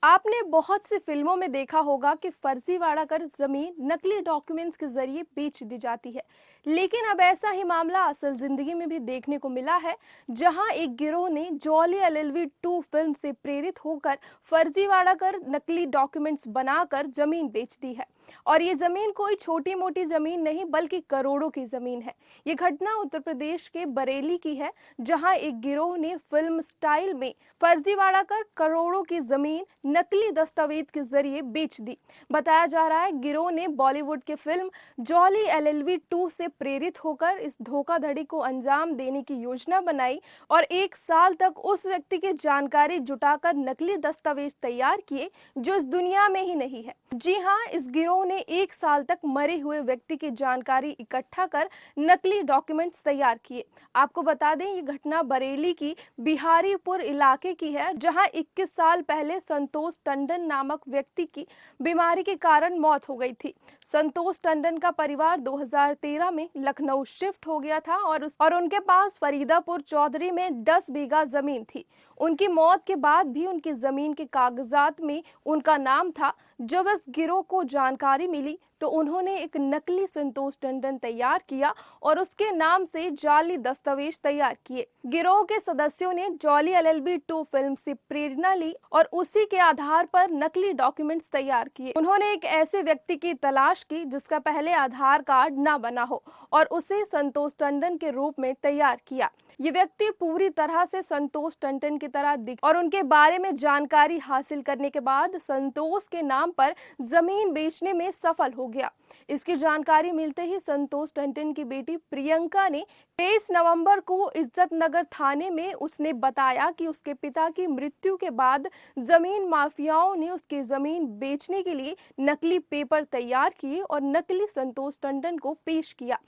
आपने बहुत सी फिल्मों में देखा होगा कि फर्जीवाड़ा कर जमीन नकली डॉक्यूमेंट्स के जरिए बेच दी जाती है। लेकिन अब ऐसा ही मामला असल जिंदगी में भी देखने को मिला है, जहां एक गिरोह ने जॉली एलएलबी 2 फिल्म से प्रेरित होकर फर्जीवाड़ा कर नकली डॉक्यूमेंट्स बनाकर जमीन बेच दी है। और ये जमीन कोई छोटी मोटी जमीन नहीं बल्कि करोड़ों की जमीन है। ये घटना उत्तर प्रदेश के बरेली की है, जहां एक गिरोह ने फिल्म स्टाइल में फर्जीवाड़ा कर करोड़ों की जमीन नकली दस्तावेज के जरिए बेच दी। बताया जा रहा है गिरोह ने बॉलीवुड के फिल्म जॉली एलएलबी 2 से प्रेरित होकर इस धोखाधड़ी को अंजाम देने की योजना बनाई और 1 साल तक उस व्यक्ति की जानकारी जुटाकर नकली दस्तावेज तैयार किए जो इस दुनिया में ही नहीं है। जी हाँ, इस गिरोह ने 1 साल तक मरे हुए व्यक्ति की जानकारी इकट्ठा कर नकली डॉक्यूमेंट्स तैयार किए। आपको बता दें, ये घटना बरेली की बिहारीपुर इलाके की है, जहां 21 साल पहले संतोष टंडन नामक व्यक्ति की बीमारी के कारण मौत हो गई थी। संतोष टंडन का परिवार 2013 में लखनऊ शिफ्ट हो गया था और उनके पास फरीदापुर चौधरी में 10 बीघा जमीन थी। उनकी मौत के बाद भी उनकी जमीन के कागजात में उनका नाम था। जब इस गिरोह को जानकारी मिली तो उन्होंने एक नकली संतोष टंडन तैयार किया और उसके नाम से जाली दस्तावेज तैयार किए। गिरोह के सदस्यों ने जॉली एलएलबी 2 फिल्म से प्रेरणा ली और उसी के आधार पर नकली डॉक्यूमेंट्स तैयार किए। उन्होंने एक ऐसे व्यक्ति की तलाश की जिसका पहले आधार कार्ड ना बना हो और उसे संतोष टंडन के रूप में तैयार किया। ये व्यक्ति पूरी तरह से संतोष टंडन की तरह दिख और उनके बारे में जानकारी हासिल करने के बाद संतोष के नाम पर जमीन बेचने में सफल हो गया। इसकी जानकारी मिलते ही संतोष टंडन की बेटी प्रियंका ने 23 नवंबर को इज्जत नगर थाने में उसने बताया कि उसके पिता की मृत्यु के बाद जमीन माफियाओं ने उसकी जमीन बेचने के लिए नकली पेपर तैयार किए और नकली संतोष टंडन को पेश किया।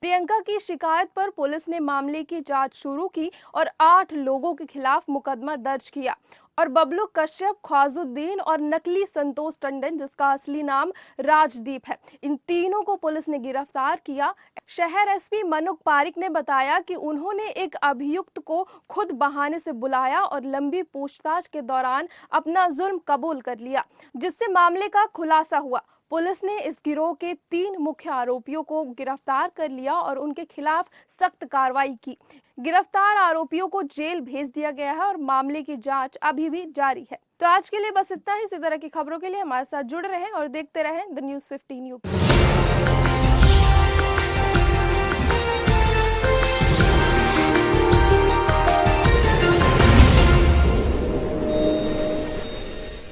प्रियंका की शिकायत पर पुलिस ने मामले की जांच शुरू की और 8 लोगों के खिलाफ मुकदमा दर्ज किया और बबलू कश्यप, ख्वाजुद्दीन और नकली संतोष टंडन, जिसका असली नाम राजदीप है, इन तीनों को पुलिस ने गिरफ्तार किया। शहर एसपी मनुक पारिक ने बताया कि उन्होंने एक अभियुक्त को खुद बहाने से बुलाया और लंबी पूछताछ के दौरान अपना जुर्म कबूल कर लिया, जिससे मामले का खुलासा हुआ। पुलिस ने इस गिरोह के 3 मुख्य आरोपियों को गिरफ्तार कर लिया और उनके खिलाफ सख्त कार्रवाई की। गिरफ्तार आरोपियों को जेल भेज दिया गया है और मामले की जांच अभी भी जारी है। तो आज के लिए बस इतना ही। इसी तरह की खबरों के लिए हमारे साथ जुड़े रहें और देखते रहें द न्यूज़ 15 यूपी।